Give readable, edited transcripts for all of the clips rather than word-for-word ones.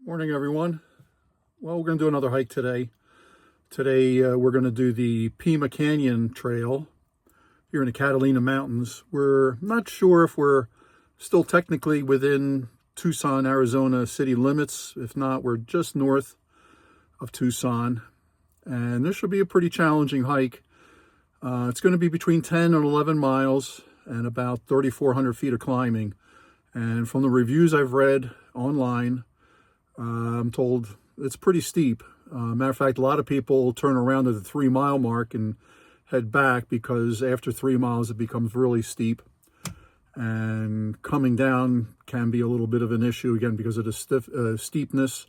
Morning, everyone. Well, we're going to do another hike today. Today, we're going to do the Pima Canyon Trail here in the Catalina Mountains. We're not sure if we're still technically within Tucson, Arizona city limits. If not, we're just north of Tucson. And this should be a pretty challenging hike. It's going to be between 10 and 11 miles and about 3,400 feet of climbing. And from the reviews I've read online, I'm told it's pretty steep. Matter of fact, a lot of people turn around at the 3-mile mark and head back because after 3 miles it becomes really steep. And coming down can be a little bit of an issue, again, because of the steepness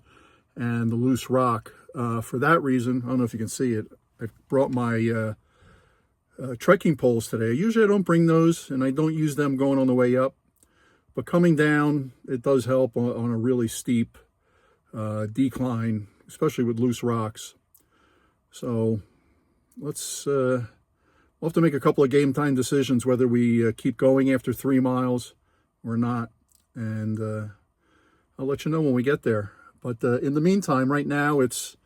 and the loose rock. For that reason, I don't know if you can see it, I brought my trekking poles today. Usually I don't bring those and I don't use them going on the way up. But coming down, it does help on a really steep decline, especially with loose rocks. So we'll have to make a couple of game time decisions whether we keep going after 3 miles or not. And I'll let you know when we get there. But in the meantime, right now it's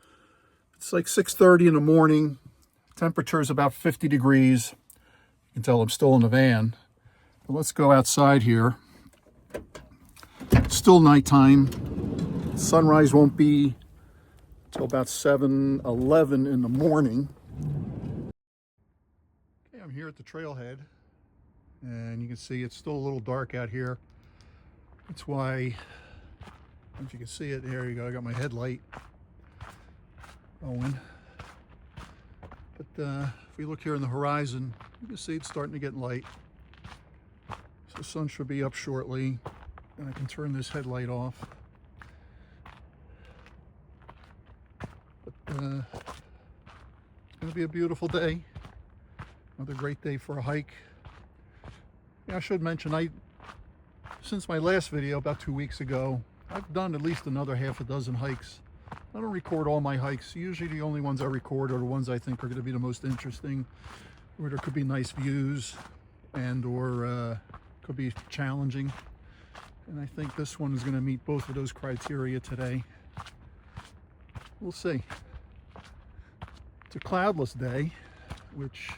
like 6:30 in the morning. Temperature is about 50 degrees. You can tell I'm still in the van. But let's go outside here. It's still nighttime. Sunrise won't be until about 7:11 in the morning. Okay, I'm here at the trailhead, and you can see it's still a little dark out here. That's why, I don't know if you can see it, there you go, I got my headlight going. But if we look here in the horizon, you can see it's starting to get light. So the sun should be up shortly, and I can turn this headlight off. It's going to be a beautiful day. Another great day for a hike. Yeah, I should mention, since my last video about 2 weeks ago, I've done at least another half a dozen hikes. I don't record all my hikes. Usually the only ones I record are the ones I think are going to be the most interesting, where there could be nice views and or could be challenging. And I think this one is going to meet both of those criteria today. We'll see. It's a cloudless day, which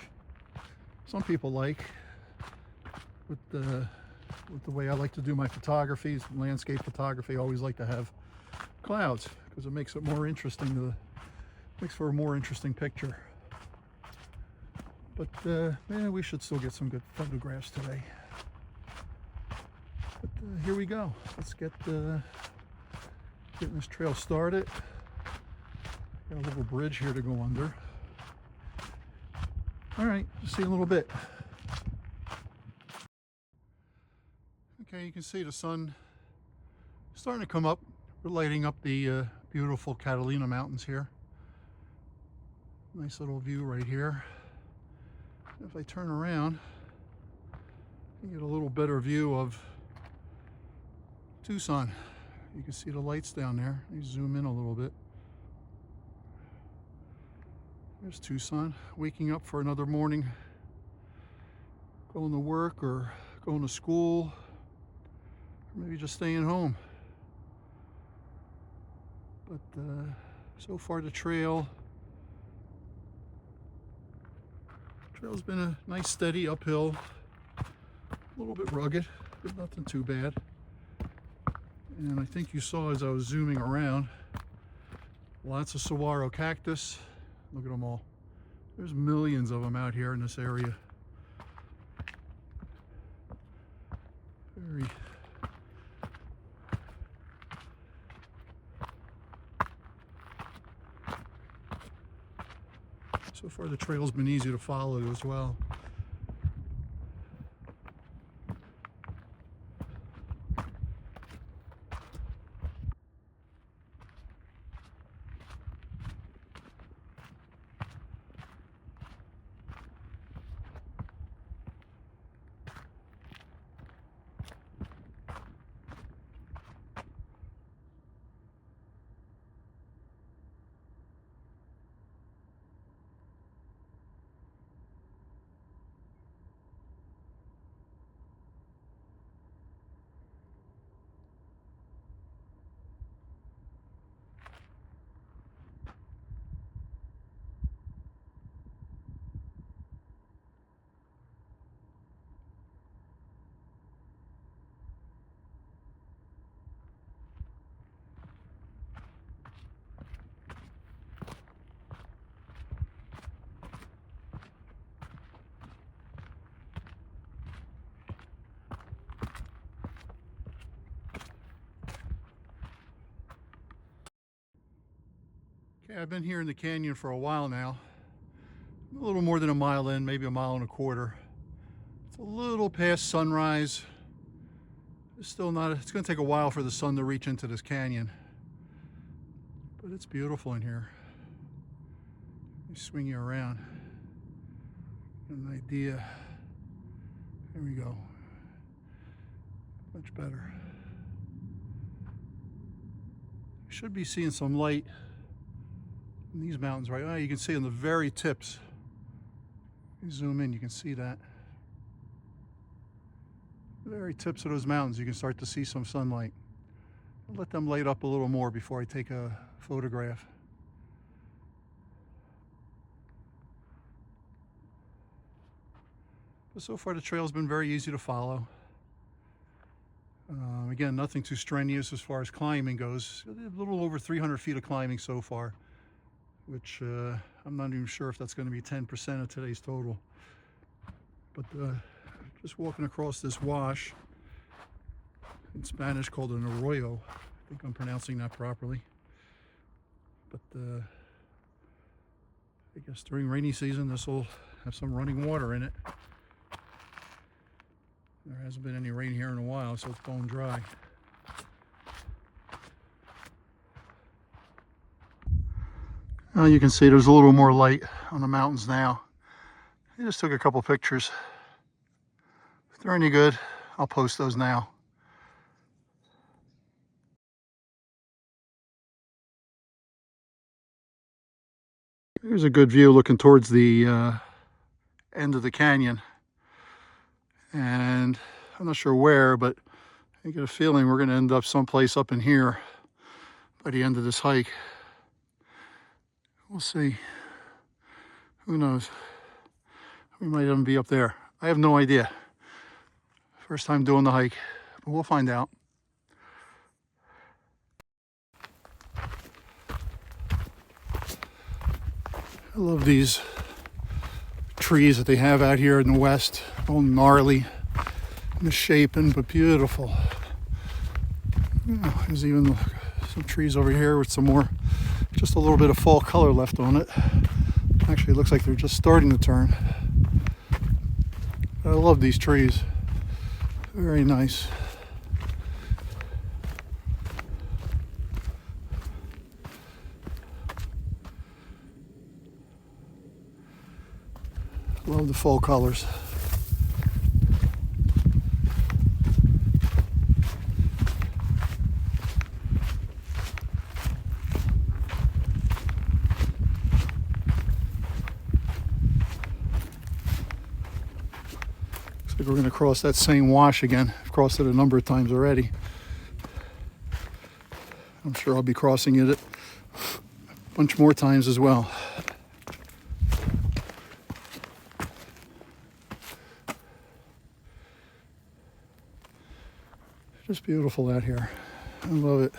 some people like. With the way I like to do my photography, landscape photography, I always like to have clouds because it makes it more interesting. Makes for a more interesting picture. But yeah, we should still get some good photographs today. But here we go. Let's get getting this trail started. Got a little bridge here to go under. All right, see you in a little bit. Okay, you can see the sun starting to come up. We're lighting up the beautiful Catalina Mountains here. Nice little view right here. If I turn around, you get a little better view of Tucson. You can see the lights down there. Let me zoom in a little bit. There's Tucson, waking up for another morning, going to work or going to school, or maybe just staying home. But so far the trail's been a nice steady uphill, a little bit rugged, but nothing too bad. And I think you saw as I was zooming around, lots of saguaro cactus. Look at them all. There's millions of them out here in this area. Very so far the trail's been easy to follow as well. Yeah, I've been here in the canyon for a while now. A little more than a mile in, maybe a mile and a quarter. It's a little past sunrise. It's still not, it's going to take a while for the sun to reach into this canyon. But it's beautiful in here. Let me swing you around. Get an idea. There we go. Much better. You should be seeing some light in these mountains right now. You can see on the very tips. You zoom in, you can see that. The very tips of those mountains, you can start to see some sunlight. I'll let them light up a little more before I take a photograph. But so far the trail's been very easy to follow. Again, nothing too strenuous as far as climbing goes. A little over 300 feet of climbing so far, which I'm not even sure if that's going to be 10% of today's total. But just walking across this wash, in Spanish called an arroyo. I think I'm pronouncing that properly. But I guess during rainy season this will have some running water in it. There hasn't been any rain here in a while, so it's bone dry. Now you can see there's a little more light on the mountains now. I just took a couple pictures. If they're any good, I'll post those now. Here's a good view looking towards the end of the canyon. And I'm not sure where, but I get a feeling we're going to end up someplace up in here by the end of this hike. We'll see. Who knows? We might even be up there. I have no idea. First time doing the hike, but we'll find out. I love these trees that they have out here in the west. All gnarly, misshapen, but beautiful. There's even some trees over here with some more, just a little bit of fall color left on it. Actually, it looks like they're just starting to turn. I love these trees. Very nice. Love the fall colors. Looks like we're going to cross that same wash again. I've crossed it a number of times already. I'm sure I'll be crossing it a bunch more times as well. Just beautiful out here. I love it.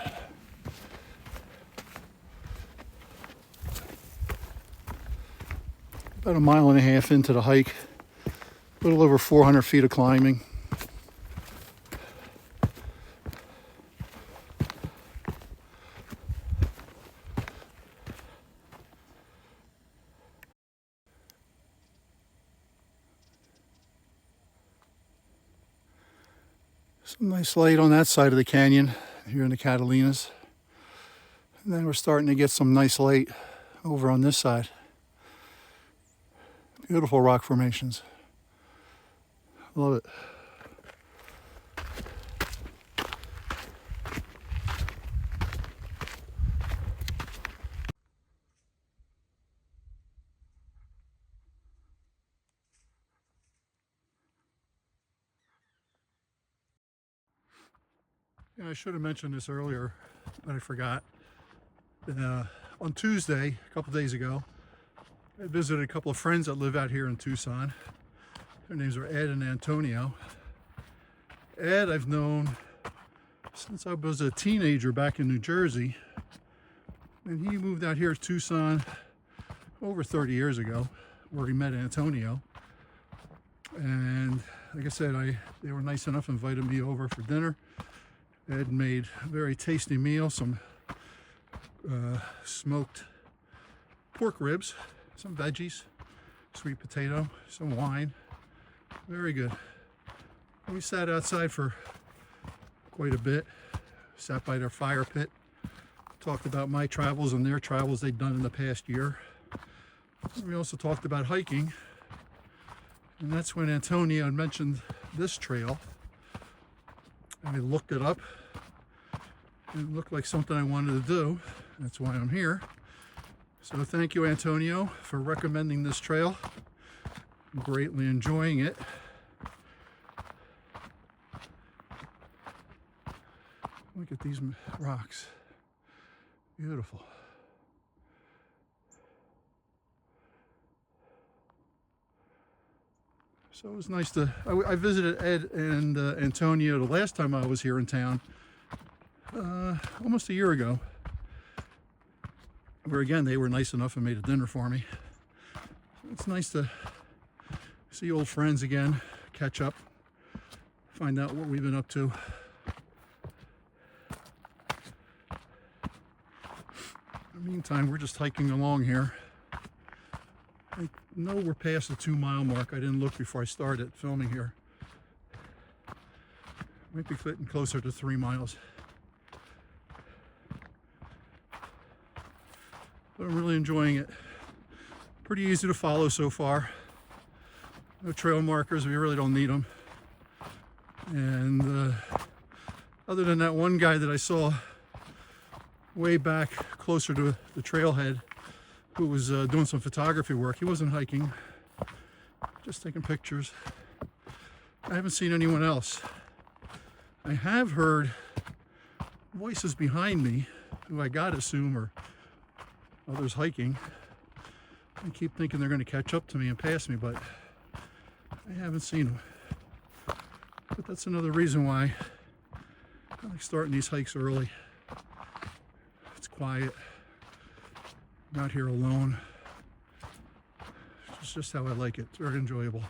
About a mile and a half into the hike. A little over 400 feet of climbing. Some nice light on that side of the canyon here in the Catalinas. And then we're starting to get some nice light over on this side. Beautiful rock formations. Love it. Yeah, I should have mentioned this earlier, but I forgot. On Tuesday, a couple days ago, I visited a couple of friends that live out here in Tucson. Their names are Ed and Antonio. Ed I've known since I was a teenager back in New Jersey. And he moved out here to Tucson over 30 years ago, where he met Antonio. And like I said, they were nice enough to invite me over for dinner. Ed made a very tasty meal, some smoked pork ribs, some veggies, sweet potato, some wine. Very good. We sat outside for quite a bit. Sat by their fire pit. Talked about my travels and their travels they'd done in the past year. We also talked about hiking. And that's when Antonio had mentioned this trail. I looked it up. It looked like something I wanted to do. That's why I'm here. So thank you, Antonio, for recommending this trail. I'm greatly enjoying it. Look at these rocks. Beautiful. So it was nice to, I visited Ed and Antonio the last time I was here in town, almost a year ago, where again they were nice enough and made a dinner for me. It's nice to see old friends again, catch up, find out what we've been up to. In the meantime, we're just hiking along here. I know we're past the 2-mile mark. I didn't look before I started filming here. Might be getting closer to 3 miles. But I'm really enjoying it. Pretty easy to follow so far. No trail markers, we really don't need them. And other than that one guy that I saw way back closer to the trailhead, who was doing some photography work. He wasn't hiking, just taking pictures. I haven't seen anyone else. I have heard voices behind me, who I gotta assume are others hiking. I keep thinking they're gonna catch up to me and pass me, but I haven't seen them. But that's another reason why I like starting these hikes early. It's quiet. I'm out here alone. It's just how I like it. It's very enjoyable.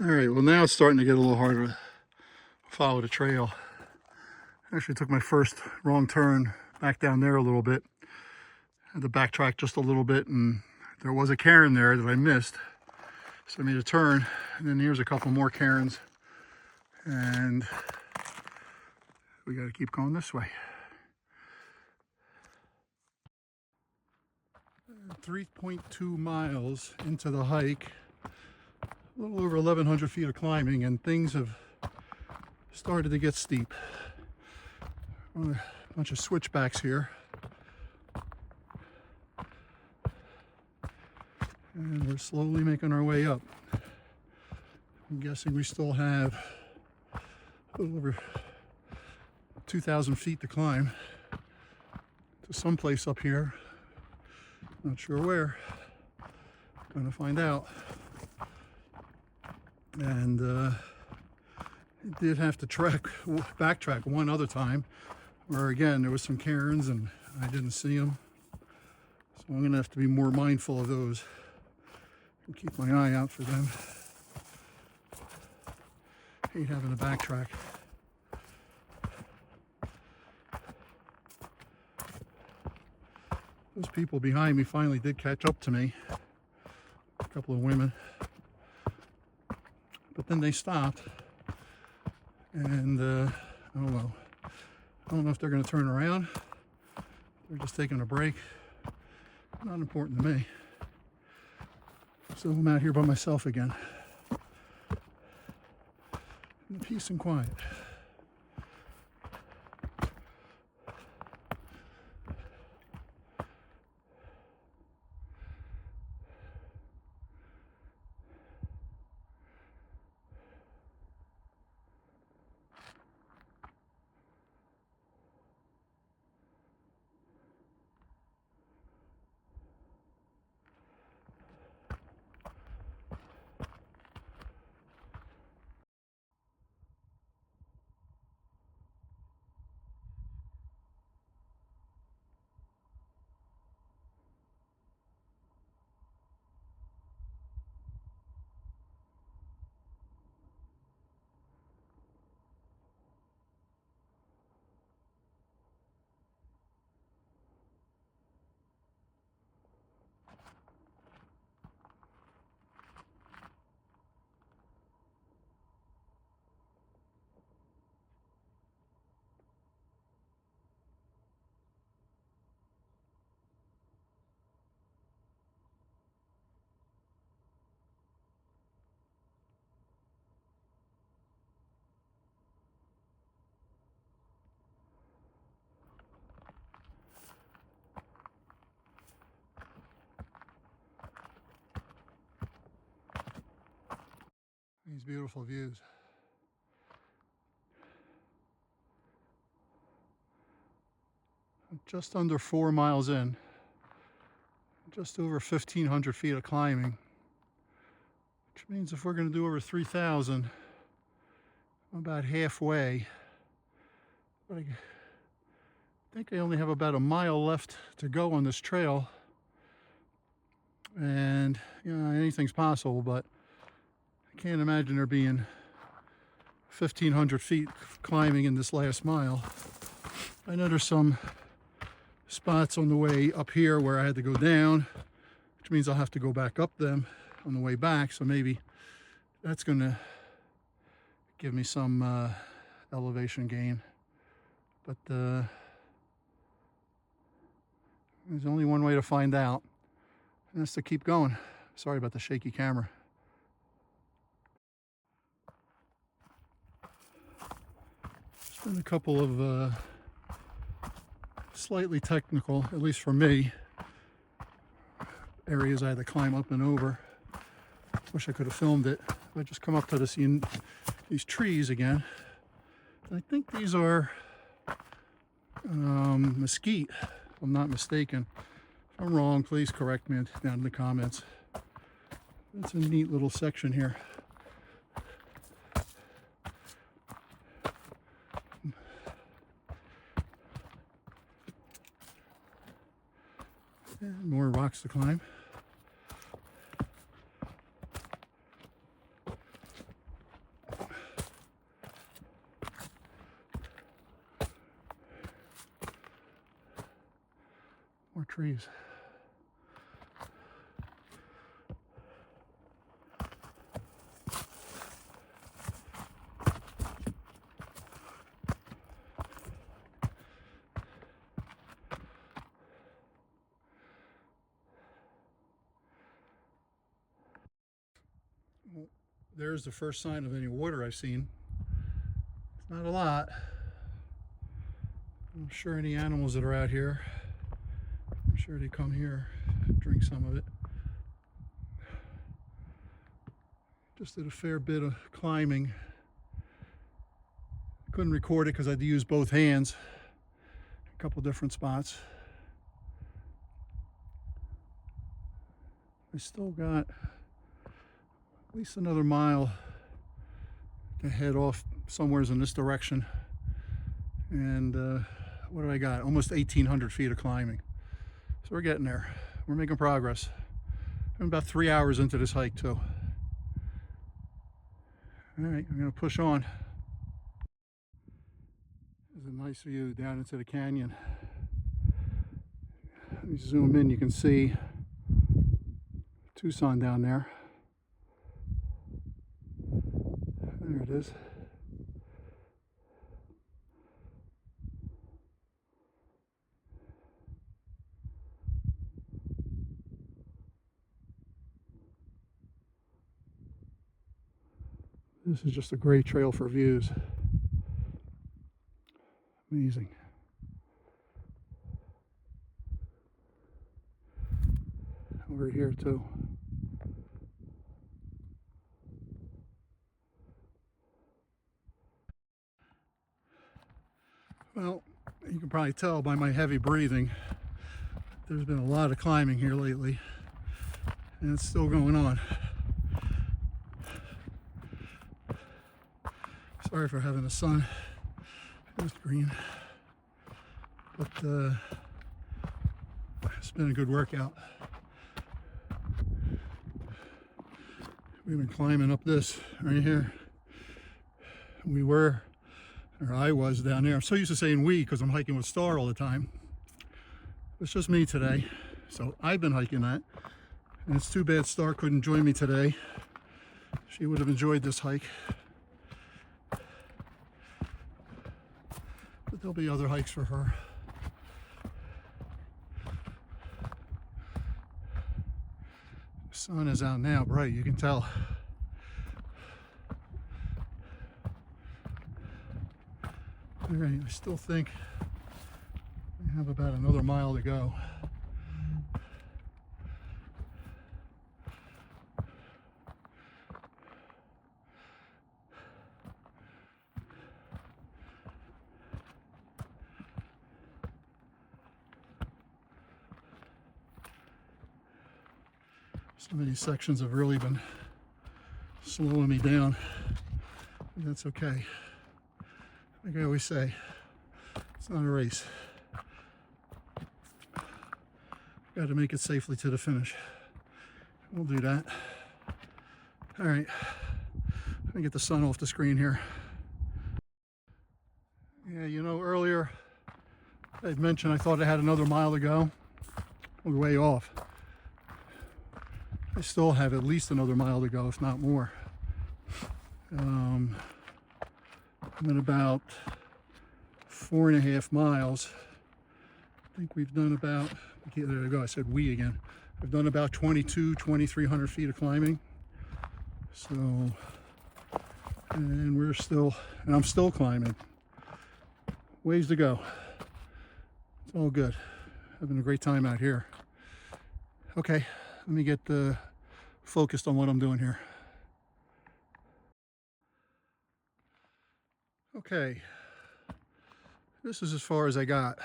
All right, well now it's starting to get a little harder to follow the trail. I actually took my first wrong turn back down there a little bit. Had to backtrack just a little bit, and there was a cairn there that I missed. So I made a turn, and then here's a couple more cairns. And we gotta keep going this way. 3.2 miles into the hike. A little over 1,100 feet of climbing, and things have started to get steep. On a bunch of switchbacks here. And we're slowly making our way up. I'm guessing we still have a little over 2,000 feet to climb to someplace up here. Not sure where. Gonna find out. And I did have to backtrack one other time, where again there was some cairns and I didn't see them. So I'm gonna have to be more mindful of those. Keep my eye out for them. Hate having to backtrack. Those people behind me finally did catch up to me. A couple of women. But then they stopped. And I don't know. I don't know if they're going to turn around. They're just taking a break. Not important to me. So I'm out here by myself again. In peace and quiet. These beautiful views. I'm just under 4 miles in. Just over 1,500 feet of climbing. Which means if we're going to do over 3,000, I'm about halfway. But I think I only have about a mile left to go on this trail. And, you know, anything's possible, but I can't imagine there being 1,500 feet climbing in this last mile. I know there's some spots on the way up here where I had to go down, which means I'll have to go back up them on the way back. So maybe that's going to give me some elevation gain. But there's only one way to find out, and that's to keep going. Sorry about the shaky camera. There's been a couple of slightly technical, at least for me, areas I had to climb up and over. Wish I could have filmed it. I just come up to these trees again. And I think these are mesquite, if I'm not mistaken. If I'm wrong, please correct me down in the comments. It's a neat little section here. And more rocks to climb. More trees. Well, there's the first sign of any water I've seen. It's not a lot. I'm sure any animals that are out here, I'm sure they come here and drink some of it. Just did a fair bit of climbing. Couldn't record it because I had to use both hands. A couple different spots. I still got at least another mile to head off somewhere in this direction. And what do I got? Almost 1,800 feet of climbing. So we're getting there. We're making progress. I'm about 3 hours into this hike too. All right, I'm gonna push on. There's a nice view down into the canyon. Let me zoom in, you can see Tucson down there. There it is. This is just a great trail for views. Amazing. Over here too. Well, you can probably tell by my heavy breathing, there's been a lot of climbing here lately, and it's still going on. Sorry for having the sun. It's green, but it's been a good workout. We've been climbing up this right here. I was down there. I'm so used to saying we because I'm hiking with Star all the time. It's just me today, so I've been hiking that, and it's too bad Star couldn't join me today. She would have enjoyed this hike. But there'll be other hikes for her. The sun is out now, bright, you can tell. All right, I still think I have about another mile to go. Some of these sections have really been slowing me down. But that's okay. Like I always say, it's not a race. Got to make it safely to the finish. We'll do that. All right, let me get the sun off the screen here. Yeah, you know, earlier I'd mentioned I thought I had another mile to go. I was way off. I still have at least another mile to go, if not more. I'm at about 4.5 miles. I think we've done about, okay, there we go, I said we again. I've done about 2,300 feet of climbing. So, and I'm still climbing. Ways to go. It's all good. Having a great time out here. Okay, let me get focused on what I'm doing here. Okay, this is as far as I got.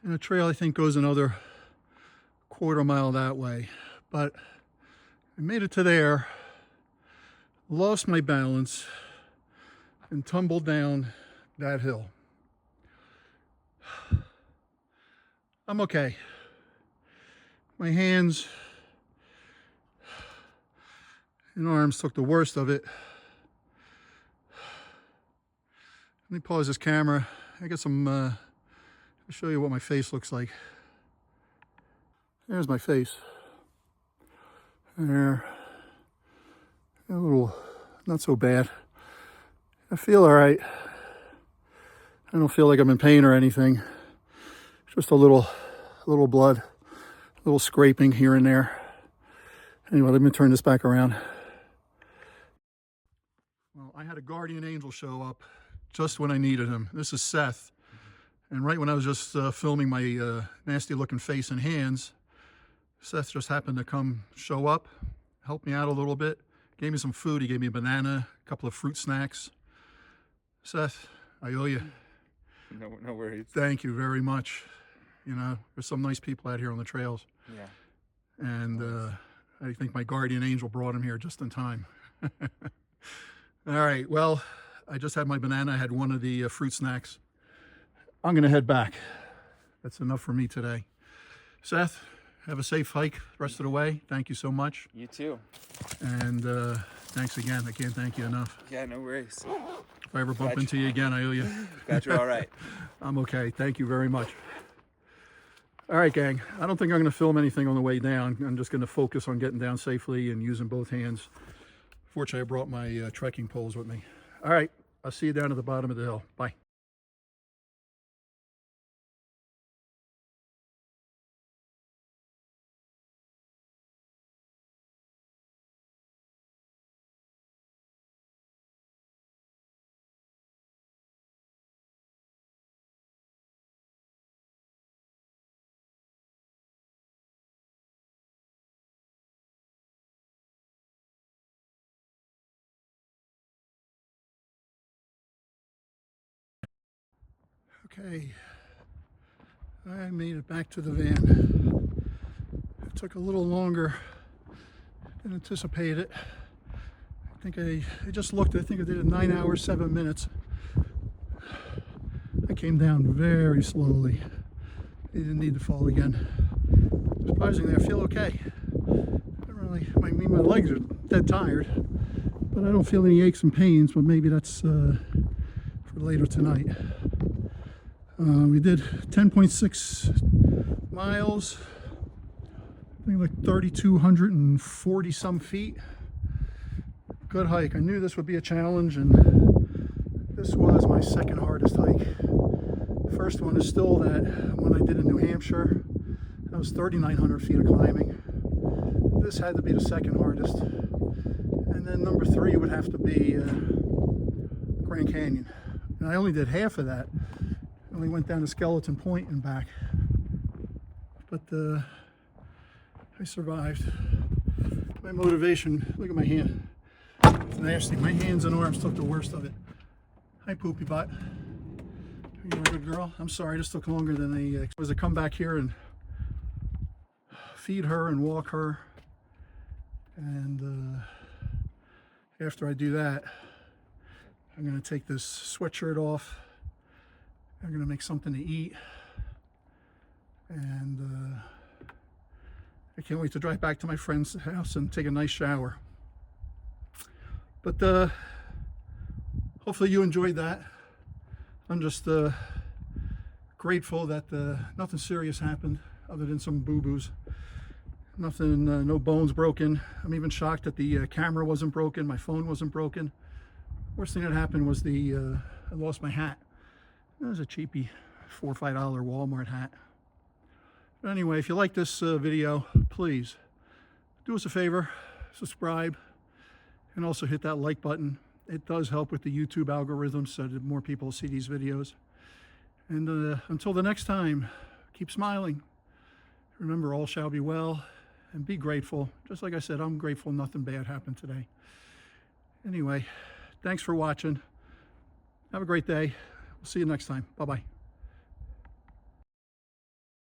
And the trail I think goes another quarter mile that way, but I made it to there, lost my balance, and tumbled down that hill. I'm okay. My hands and arms took the worst of it. Let me pause this camera. I got some, I'll show you what my face looks like. There's my face. There. A little, not so bad. I feel all right. I don't feel like I'm in pain or anything. Just a little blood, a little scraping here and there. Anyway, let me turn this back around. Well, I had a guardian angel show up just when I needed him. This is Seth. And right when I was just filming my nasty looking face and hands, Seth just happened to come show up, help me out a little bit, gave me some food. He gave me a banana, a couple of fruit snacks. Seth, I owe you. No worries. Thank you very much. You know, there's some nice people out here on the trails. Yeah. And I think my guardian angel brought him here just in time. All right, well, I just had my banana. I had one of the fruit snacks. I'm going to head back. That's enough for me today. Seth, Have a safe hike the rest of the way. Thank you so much. You too. And thanks again. I can't thank you enough. Yeah, no worries. If I ever bump into you again, I owe you. Glad you're all right. I'm okay. Thank you very much. All right, gang. I don't think I'm going to film anything on the way down. I'm just going to focus on getting down safely and using both hands. Fortunately, I brought my trekking poles with me. All right. I'll see you down at the bottom of the hill. Bye. Okay, I made it back to the van. It took a little longer than anticipated. I think I just looked, I think I did it 9 hours, 7 minutes. I came down very slowly. I didn't need to fall again. Surprisingly, I feel okay. I mean, my legs are dead tired, but I don't feel any aches and pains, but maybe that's for later tonight. We did 10.6 miles, I think like 3,240 some feet. Good hike. I knew this would be a challenge, and this was my second hardest hike. First one is still that one I did in New Hampshire. That was 3,900 feet of climbing. This had to be the second hardest. And then number 3 would have to be Grand Canyon. And I only did half of that. I only went down to Skeleton Point and back. But I survived. My motivation, look at my hand. It's nasty. My hands and arms took the worst of it. Hi, Poopy Butt. You're a good girl. I'm sorry, this took longer than I was to come back here and feed her and walk her. And after I do that, I'm going to take this sweatshirt off. I'm going to make something to eat. And I can't wait to drive back to my friend's house and take a nice shower. But hopefully you enjoyed that. I'm just grateful that nothing serious happened other than some boo-boos. Nothing, no bones broken. I'm even shocked that the camera wasn't broken, my phone wasn't broken. Worst thing that happened was I lost my hat. It was a cheapie $4 or $5 Walmart hat. But anyway, if you like this video, please do us a favor, subscribe, and also hit that like button. It does help with the YouTube algorithm so that more people see these videos. And until the next time, keep smiling. Remember, all shall be well, and be grateful. Just like I said, I'm grateful nothing bad happened today. Anyway, thanks for watching. Have a great day. We'll see you next time. Bye-bye.